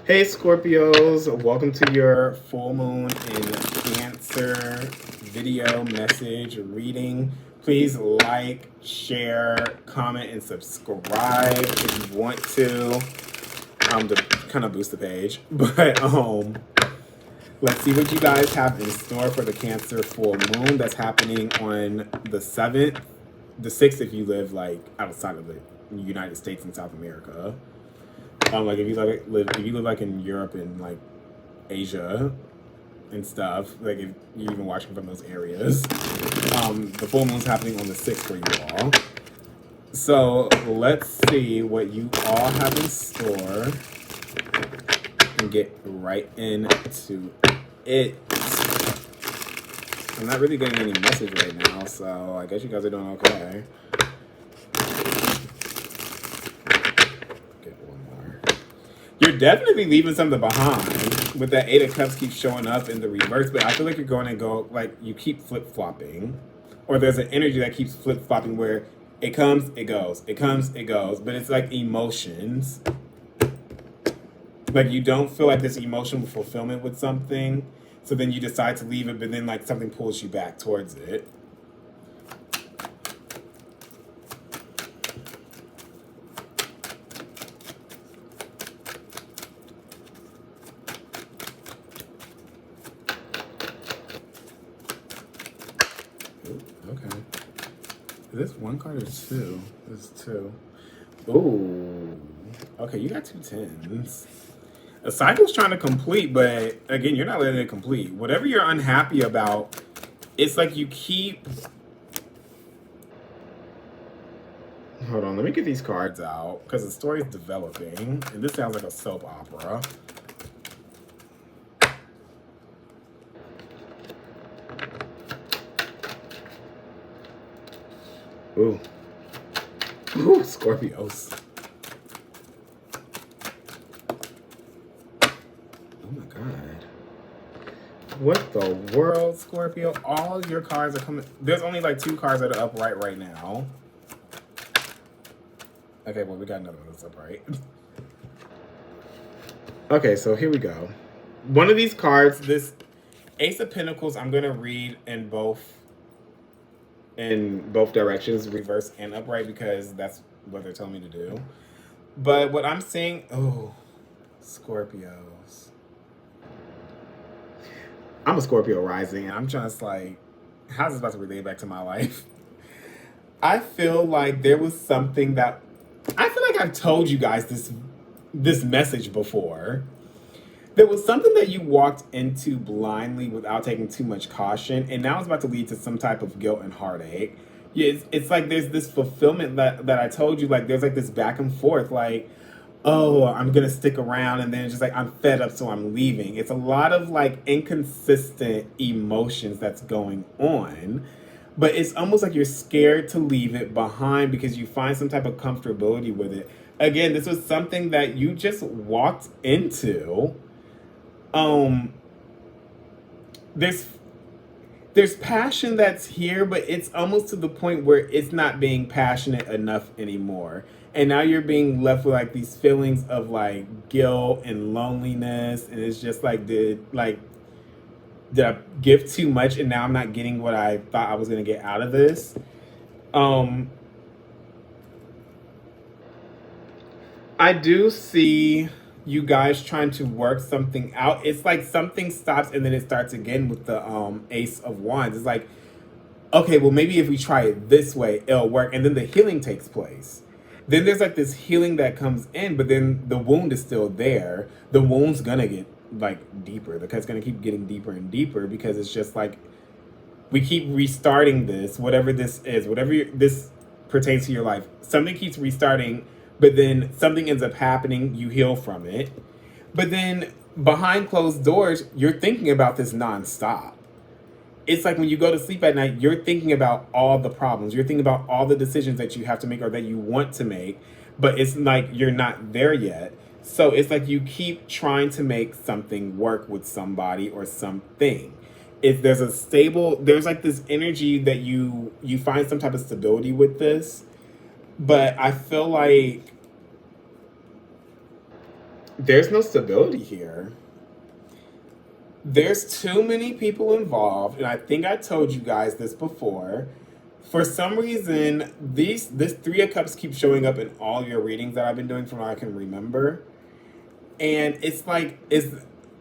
Hey Scorpios, welcome to your full moon in Cancer video message reading. Please like, share, comment, and subscribe if you want to kind of boost the page. But let's see what you guys have in store for the Cancer full moon that's happening on the 7th, the 6th if you live like outside of the United States and South America. Like if you live like in Europe and like Asia and stuff, like if you're even watching from those areas, the full moon's happening on the 6th for you all. So let's see what you all have in store and get right into it. I'm not really getting any message right now, so I guess you guys are doing okay. You're definitely leaving something behind. With that 8 of Cups keeps showing up in the reverse, but I feel like you're going to go, like, you keep flip-flopping. Or there's an energy that keeps flip-flopping where it comes, it goes. It comes, it goes. But it's like emotions. Like, you don't feel like this emotional fulfillment with something, so then you decide to leave it, but then, like, something pulls you back towards it. Okay. Is this one card or two? This is two. Ooh. Okay, you got 2 tens. A cycle's trying to complete, but again, you're not letting it complete. Whatever you're unhappy about, it's like you keep... Hold on, let me get these cards out, because the story's developing, and this sounds like a soap opera. Ooh. Ooh, Scorpios. Oh my god. What the world, Scorpio? All your cards are coming. There's only like 2 cards that are upright right now. Okay, well, we got another one that's upright. Okay, so here we go. One of these cards, this Ace of Pentacles, I'm going to read in both directions, reverse and upright, because that's what they're telling me to do. But what I'm seeing, oh, Scorpios. I'm a Scorpio rising, and I'm just like, how's this about to relate back to my life? I feel like there was something that, I feel like I've told you guys this message before. There was something that you walked into blindly without taking too much caution, and now it's about to lead to some type of guilt and heartache. Yeah, it's like there's this fulfillment that I told you, like there's like this back and forth, like, oh, I'm gonna stick around, and then it's just like I'm fed up, so I'm leaving. It's a lot of like inconsistent emotions that's going on, but it's almost like you're scared to leave it behind because you find some type of comfortability with it. Again, this was something that you just walked into. There's passion that's here, but it's almost to the point where it's not being passionate enough anymore. And now you're being left with like these feelings of like guilt and loneliness, and it's just like did I give too much and now I'm not getting what I thought I was gonna get out of this? I do see you guys trying to work something out. It's like something stops and then it starts again with the Ace of Wands. It's like, okay, well maybe if we try it this way, it'll work, and then the healing takes place. Then there's like this healing that comes in, but then the wound is still there. The wound's gonna get like deeper. The cut's gonna keep getting deeper and deeper because it's just like we keep restarting this, whatever this is, this pertains to your life. Something keeps restarting, but then something ends up happening, you heal from it. But then behind closed doors, you're thinking about this nonstop. It's like when you go to sleep at night, you're thinking about all the problems. You're thinking about all the decisions that you have to make or that you want to make, but it's like you're not there yet. So it's like you keep trying to make something work with somebody or something. If there's there's like this energy that you find some type of stability with this. But I feel like There's no stability here. There's too many people involved, and I think I told you guys this before. For some reason, this Three of Cups keeps showing up in all your readings that I've been doing from what I can remember. And it's like,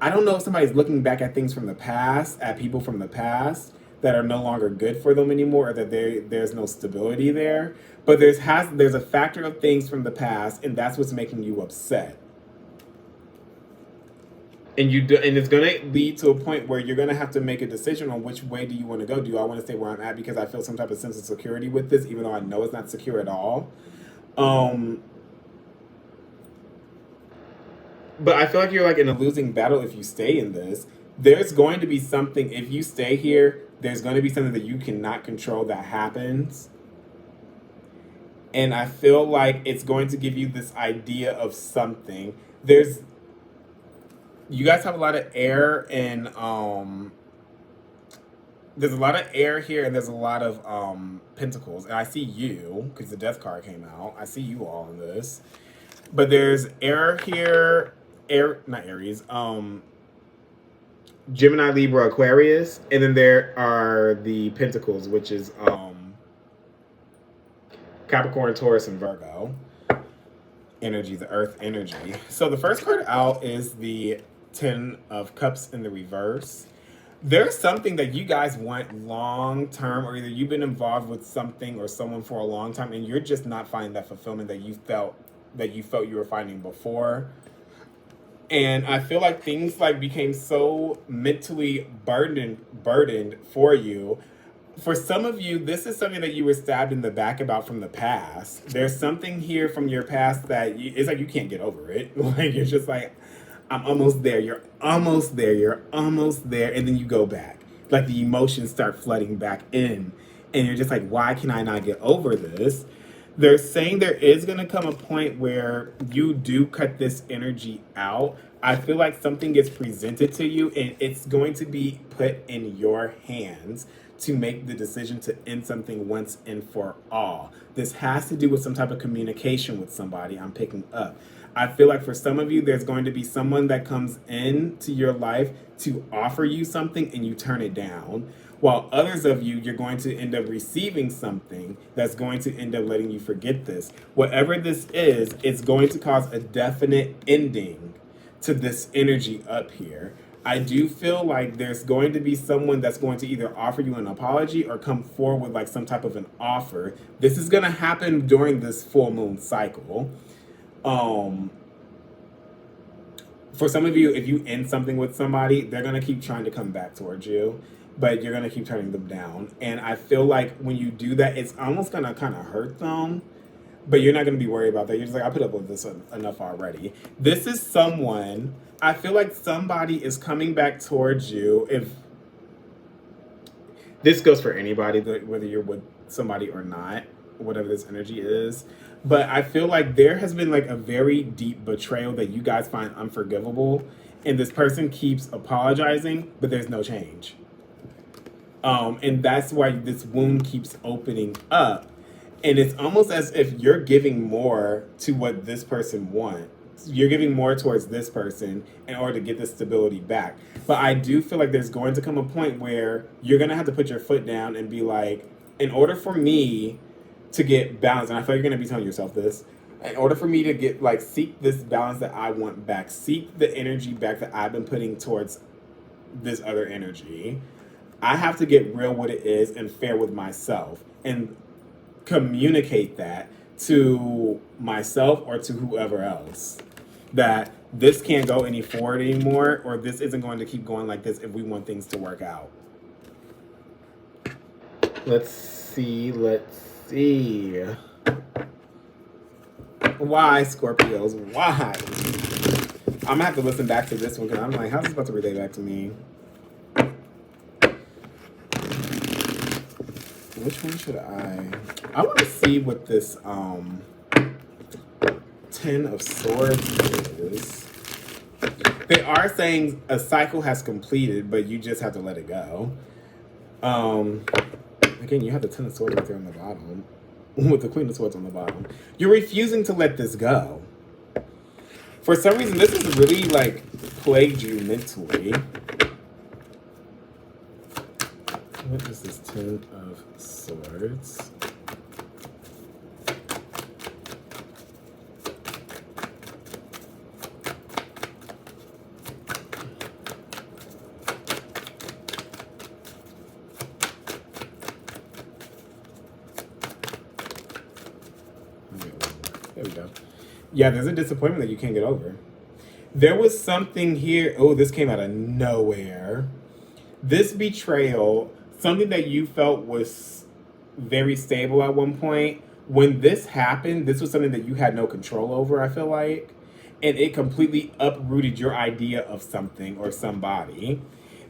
I don't know if somebody's looking back at things from the past, at people from the past that are no longer good for them anymore, or that there's no stability there. But there's a factor of things from the past, and that's what's making you upset. And it's going to lead to a point where you're going to have to make a decision on which way do you want to go. Do I want to stay where I'm at because I feel some type of sense of security with this, even though I know it's not secure at all? Um, but I feel like you're like in a losing battle if you stay in this. There's going to be something, if you stay here, there's going to be something that you cannot control that happens. And I feel like it's going to give you this idea of something. You guys have a lot of air, and there's a lot of air here, and there's a lot of pentacles, and I see you because the death card came out. I see you all in this, but there's air here, air, not Aries, Gemini, Libra, Aquarius, and then there are the pentacles, which is Capricorn, Taurus, and Virgo energy, the earth energy. So the first card out is the Ten of Cups in the reverse. There's something that you guys want long term, or either you've been involved with something or someone for a long time, and you're just not finding that fulfillment that you felt you were finding before. And I feel like things like became so mentally burdened for you. For some of you, this is something that you were stabbed in the back about from the past. There's something here from your past that it's like you can't get over it. Like you're just like, I'm almost there. You're almost there. You're almost there. And then you go back. Like the emotions start flooding back in. And you're just like, why can I not get over this? They're saying there is going to come a point where you do cut this energy out. I feel like something gets presented to you and it's going to be put in your hands to make the decision to end something once and for all. This has to do with some type of communication with somebody I'm picking up. I feel like for some of you, there's going to be someone that comes into your life to offer you something and you turn it down. While others of you, you're going to end up receiving something that's going to end up letting you forget this. Whatever this is, it's going to cause a definite ending to this energy up here. I do feel like there's going to be someone that's going to either offer you an apology or come forward with like some type of an offer. This is going to happen during this full moon cycle. For some of you, if you end something with somebody, they're going to keep trying to come back towards you, but you're going to keep turning them down. And I feel like when you do that, it's almost going to kind of hurt them, but you're not going to be worried about that. You're just like, I put up with this enough already. This is someone, I feel like somebody is coming back towards you. If this goes for anybody, whether you're with somebody or not, whatever this energy is. But I feel like there has been like a very deep betrayal that you guys find unforgivable. And this person keeps apologizing, but there's no change. And that's why this wound keeps opening up. And it's almost as if you're giving more to what this person wants. You're giving more towards this person in order to get the stability back. But I do feel like there's going to come a point where you're going to have to put your foot down and be like, in order for me to get balance, and I feel like you're going to be telling yourself this, in order for me to get, like, seek this balance that I want back, seek the energy back that I've been putting towards this other energy, I have to get real what it is and fair with myself and communicate that to myself or to whoever else, that this can't go any forward anymore, or this isn't going to keep going like this if we want things to work out. Let's see. Why, Scorpios? Why? I'm gonna have to listen back to this one because I'm like, how's this about to relate back to me? Which one should I want to see what this Ten of Swords is. They are saying a cycle has completed, but you just have to let it go. Again, you have the Ten of Swords right there on the bottom, with the Queen of Swords on the bottom. You're refusing to let this go. For some reason, this has really like plagued you mentally. What is this Ten of Swords? There we go. Yeah, there's a disappointment that you can't get over. There was something here. Oh, this came out of nowhere. This betrayal, something that you felt was very stable at one point. When this happened, this was something that you had no control over, I feel like. And it completely uprooted your idea of something or somebody.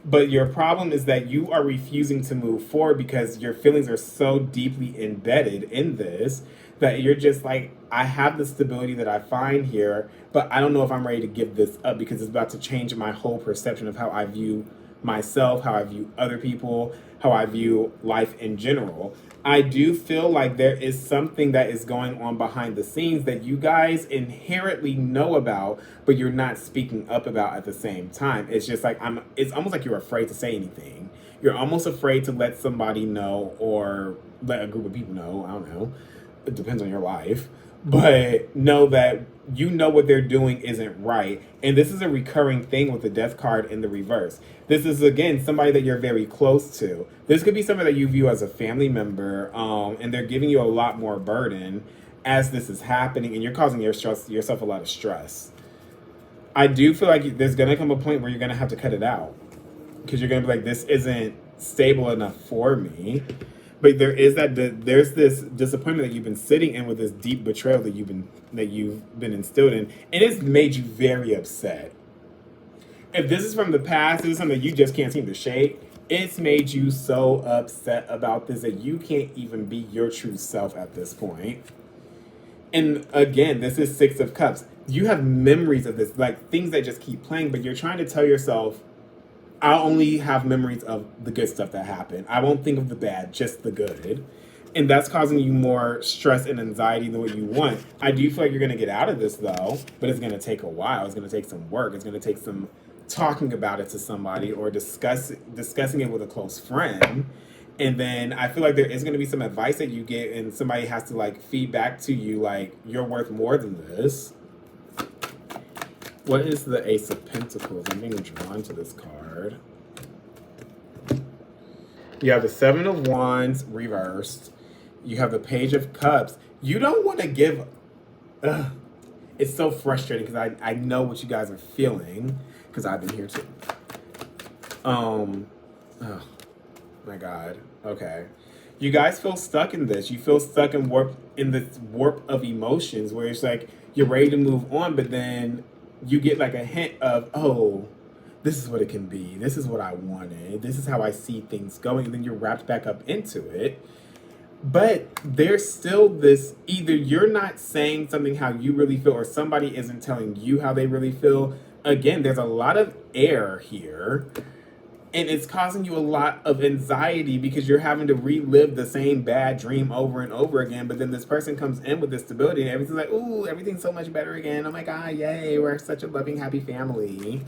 But your problem is that you are refusing to move forward because your feelings are so deeply embedded in this that you're just like, I have the stability that I find here, but I don't know if I'm ready to give this up because it's about to change my whole perception of how I view myself, how I view other people, how I view life in general. I do feel like there is something that is going on behind the scenes that you guys inherently know about, but you're not speaking up about at the same time. It's just like it's almost like you're afraid to say anything. You're almost afraid to let somebody know or let a group of people know. I don't know. It depends on your life. But know that you know what they're doing isn't right. And this is a recurring thing with the death card in the reverse. This is, again, somebody that you're very close to. This could be somebody that you view as a family member, and they're giving you a lot more burden as this is happening, and you're causing yourself a lot of stress. I do feel like there's going to come a point where you're going to have to cut it out because you're going to be like, this isn't stable enough for me. But there's this disappointment that you've been sitting in with this deep betrayal that you've been instilled in, and it's made you very upset. If this is from the past, this is something you just can't seem to shake. It's made you so upset about this that you can't even be your true self at this point. And again, this is Six of Cups. You have memories of this, like things that just keep playing, but you're trying to tell yourself, I'll only have memories of the good stuff that happened. I won't think of the bad, just the good. And that's causing you more stress and anxiety than what you want. I do feel like you're going to get out of this, though, but it's going to take a while. It's going to take some work. It's going to take some talking about it to somebody or discussing it with a close friend. And then I feel like there is going to be some advice that you get, and somebody has to, like, feed back to you, like, you're worth more than this. What is the Ace of Pentacles? I'm being drawn to this card. You have the Seven of Wands reversed. You have the Page of Cups. You don't want to give... It's so frustrating because I know what you guys are feeling because I've been here too. Oh my God. Okay. You guys feel stuck in this. You feel stuck in this warp of emotions where it's like you're ready to move on, but then you get like a hint of, oh, this is what it can be. This is what I wanted. This is how I see things going. And then you're wrapped back up into it. But there's still this, either you're not saying something how you really feel or somebody isn't telling you how they really feel. Again, there's a lot of air here. And it's causing you a lot of anxiety because you're having to relive the same bad dream over and over again. But then this person comes in with this stability and everything's like, ooh, everything's so much better again. Oh my God, yay, we're such a loving, happy family.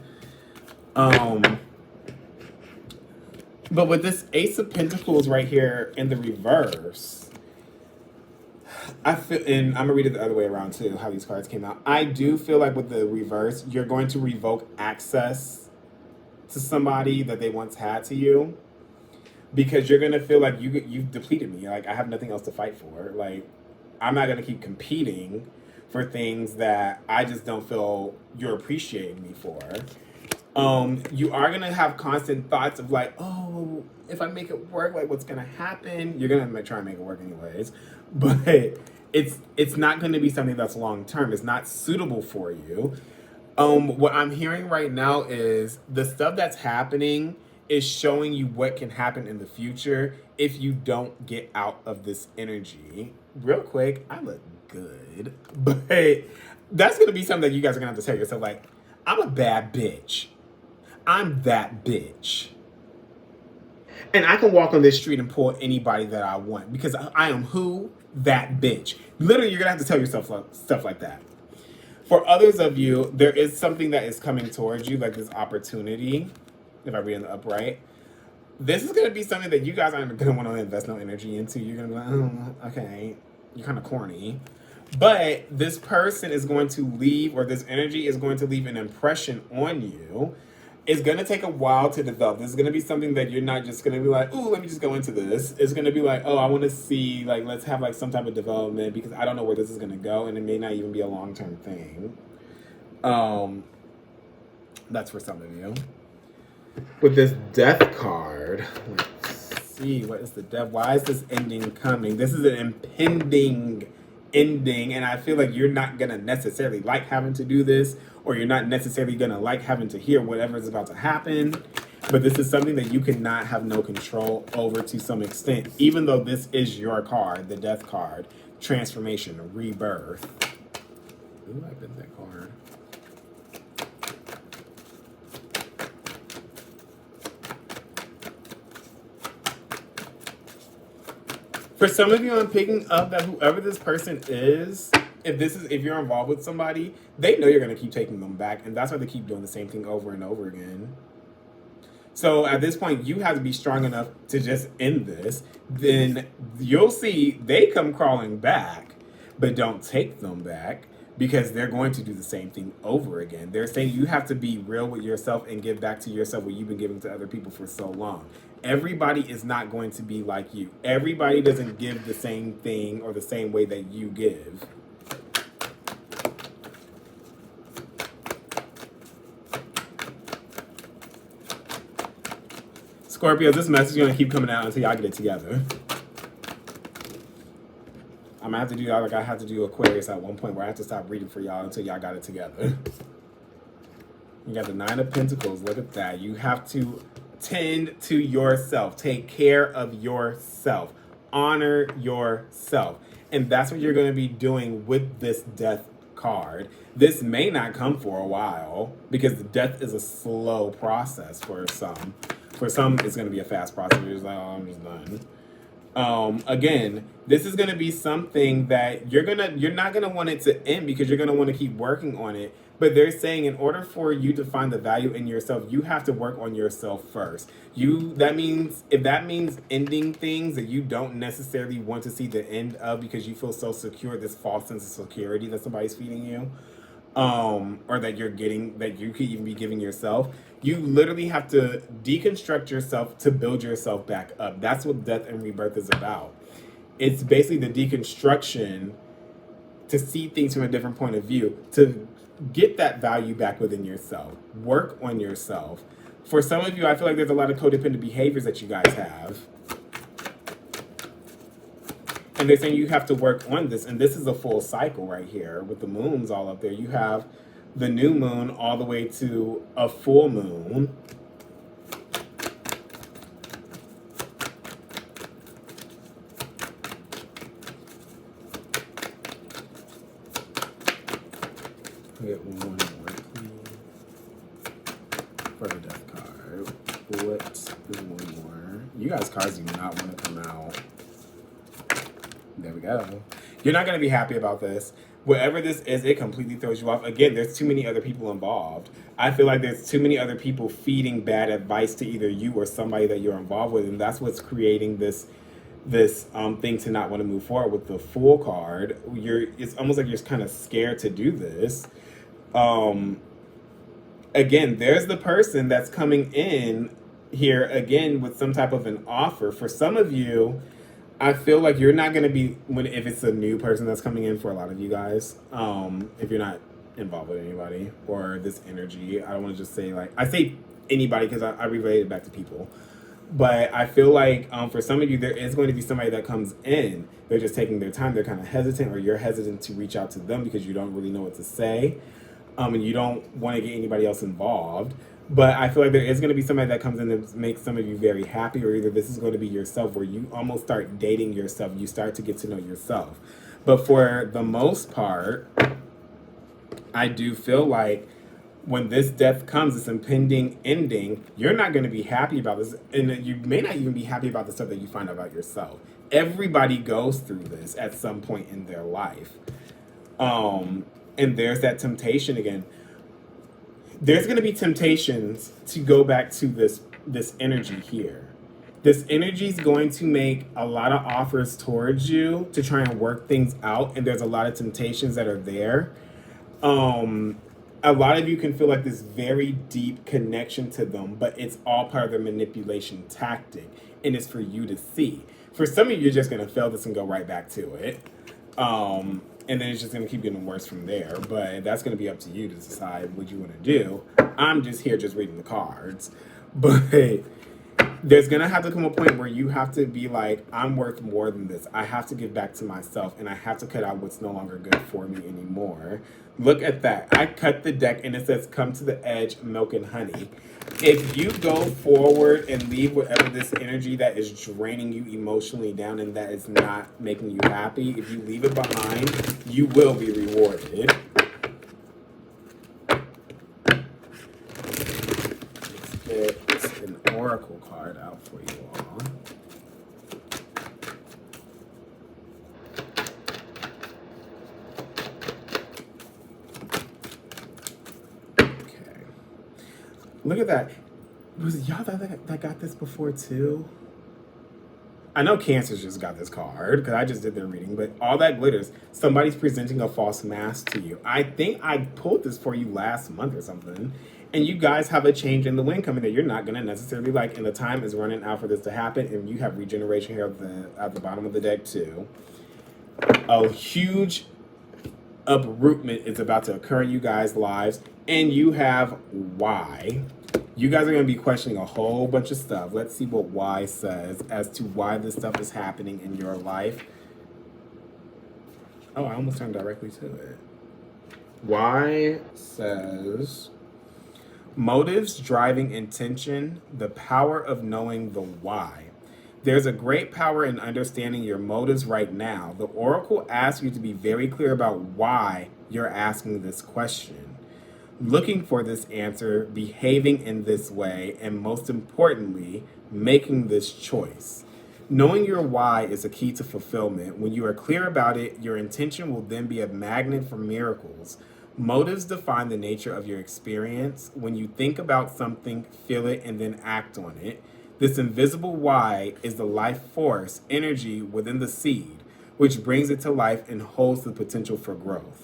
But with this Ace of Pentacles right here in the reverse, I feel, and I'm gonna read it the other way around too, how these cards came out. I do feel like with the reverse, you're going to revoke access to somebody that they once had to you, because you're gonna feel like you've depleted me. Like I have nothing else to fight for. Like I'm not gonna keep competing for things that I just don't feel you're appreciating me for. You are gonna have constant thoughts of like, oh, if I make it work, like what's gonna happen? You're gonna try and make it work anyways, but it's not gonna be something that's long term. It's not suitable for you. What I'm hearing right now is the stuff that's happening is showing you what can happen in the future if you don't get out of this energy. Real quick, I look good, but that's gonna be something that you guys are gonna have to tell yourself, like, I'm a bad bitch. I'm that bitch. And I can walk on this street and pull anybody that I want because I am who? That bitch. Literally, you're gonna have to tell yourself stuff like that. For others of you, there is something that is coming towards you, like this opportunity. If I read in the upright, this is going to be something that you guys aren't going to want to invest no energy into. You're going to be like, oh, okay, you're kind of corny. But this person is going to leave, or this energy is going to leave an impression on you. It's going to take a while to develop. This is going to be something that you're not just going to be like, ooh, let me just go into this. It's going to be like, oh, I want to see, like, let's have like some type of development because I don't know where this is going to go, and it may not even be a long-term thing. That's for some of you. With this death card, let's see, what is the death? Why is this ending coming? This is an impending ending, and I feel like you're not gonna necessarily like having to do this, or you're not necessarily gonna like having to hear whatever is about to happen, but this is something that you cannot have no control over to some extent, even though this is your card, the death card, transformation, rebirth. Ooh, I bent that card. For some of you, I'm picking up that whoever this person is, if you're involved with somebody, they know you're gonna keep taking them back, and that's why they keep doing the same thing over and over again. So at this point, you have to be strong enough to just end this. Then you'll see they come crawling back, but don't take them back because they're going to do the same thing over again. They're saying you have to be real with yourself and give back to yourself what you've been giving to other people for so long. Everybody is not going to be like you. Everybody doesn't give the same thing or the same way that you give. Scorpio, this message is going to keep coming out until y'all get it together. I'm going to have to do y'all like I had to do Aquarius at one point where I have to stop reading for y'all until y'all got it together. You got the Nine of Pentacles. Look at that. You have to tend to yourself. Take care of yourself. Honor yourself. And that's what you're going to be doing with this death card. This may not come for a while because death is a slow process for some. For some, it's going to be a fast process. You're just like, oh, I'm just done. Again, this is going to be something that you're not going to want it to end because you're going to want to keep working on it. But they're saying in order for you to find the value in yourself, you have to work on yourself first. If that means ending things that you don't necessarily want to see the end of because you feel so secure, this false sense of security that somebody's feeding you, or that you're getting, that you could even be giving yourself, you literally have to deconstruct yourself to build yourself back up. That's what death and rebirth is about. It's basically the deconstruction to see things from a different point of view, to get that value back within yourself. Work on yourself. For some of you, I feel like there's a lot of codependent behaviors that you guys have. And they're saying you have to work on this. And this is a full cycle right here with the moons all up there. You have the new moon all the way to a full moon. Get one more, please. For the death card. What is one more? You guys' cards do not want to come out. There we go. You're not going to be happy about this. Whatever this is, it completely throws you off. Again, there's too many other people involved. I feel like there's too many other people feeding bad advice to either you or somebody that you're involved with, and that's what's creating this thing to not want to move forward with the Fool card. It's almost like you're kind of scared to do this. Again, there's the person that's coming in here again with some type of an offer. For some of you, I feel like you're not going to be, if it's a new person that's coming in for a lot of you guys, if you're not involved with anybody or this energy, I don't want to just say like, I say anybody because I relate it back to people. But I feel like for some of you, there is going to be somebody that comes in. They're just taking their time. They're kind of hesitant, or you're hesitant to reach out to them because you don't really know what to say. And you don't want to get anybody else involved. But I feel like there is going to be somebody that comes in that makes some of you very happy, or either this is going to be yourself where you almost start dating yourself. You start to get to know yourself. But for the most part, I do feel like when this death comes, this impending ending, you're not going to be happy about this. And you may not even be happy about the stuff that you find out about yourself. Everybody goes through this at some point in their life. And there's that temptation again. There's going to be temptations to go back to this energy here. This energy is going to make a lot of offers towards you to try and work things out, and there's a lot of temptations that are there. A lot of you can feel like this very deep connection to them, but it's all part of the manipulation tactic, and it's for you to see. For some of you, you're just going to fail this and go right back to it. And then it's just going to keep getting worse from there. But that's going to be up to you to decide what you want to do. I'm just here just reading the cards. But there's going to have to come a point where you have to be like, I'm worth more than this. I have to give back to myself, and I have to cut out what's no longer good for me anymore. Look at that. I cut the deck, and it says, come to the edge, milk and honey. If you go forward and leave whatever this energy that is draining you emotionally down and that is not making you happy, if you leave it behind, you will be rewarded. Let's get an oracle card out for you all. Look at that. Was it y'all that got this before too? I know Cancer's just got this card because I just did their reading, but all that glitters. Somebody's presenting a false mask to you. I think I pulled this for you last month or something, and you guys have a change in the wind coming that you're not going to necessarily like, and the time is running out for this to happen, and you have regeneration here at the bottom of the deck too. A huge uprootment is about to occur in you guys' lives, and you have why. You guys are going to be questioning a whole bunch of stuff. Let's see what why says as to why this stuff is happening in your life. Oh, I almost turned directly to it. Why says, motives, driving intention, the power of knowing the why. There's a great power in understanding your motives right now. The oracle asks you to be very clear about why you're asking this question. Looking for this answer, behaving in this way, and most importantly, making this choice. Knowing your why is a key to fulfillment. When you are clear about it, your intention will then be a magnet for miracles. Motives define the nature of your experience. When you think about something, feel it, and then act on it. This invisible why is the life force, energy within the seed, which brings it to life and holds the potential for growth.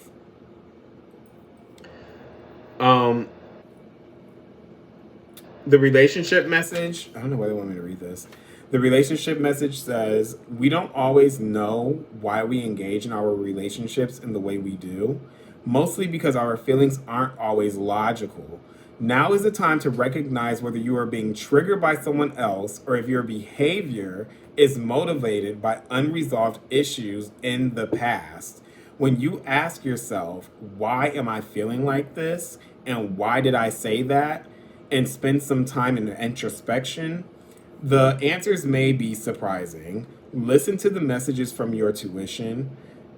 The relationship message, I don't know why they want me to read this. The relationship message says, we don't always know why we engage in our relationships in the way we do, mostly because our feelings aren't always logical. Now is the time to recognize whether you are being triggered by someone else or if your behavior is motivated by unresolved issues in the past. When you ask yourself, why am I feeling like this? And why did I say that? And spend some time in introspection, the answers may be surprising. Listen to the messages from your tuition,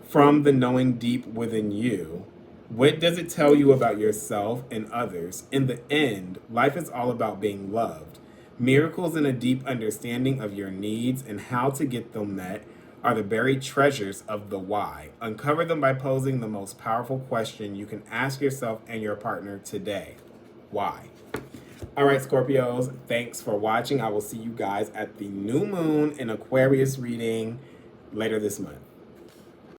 from the knowing deep within you. What does it tell you about yourself and others? In the end, life is all about being loved. Miracles and a deep understanding of your needs and how to get them met are the buried treasures of the why. Uncover them by posing the most powerful question you can ask yourself and your partner today. Why? All right, Scorpios, thanks for watching. I will see you guys at the new moon in Aquarius reading later this month.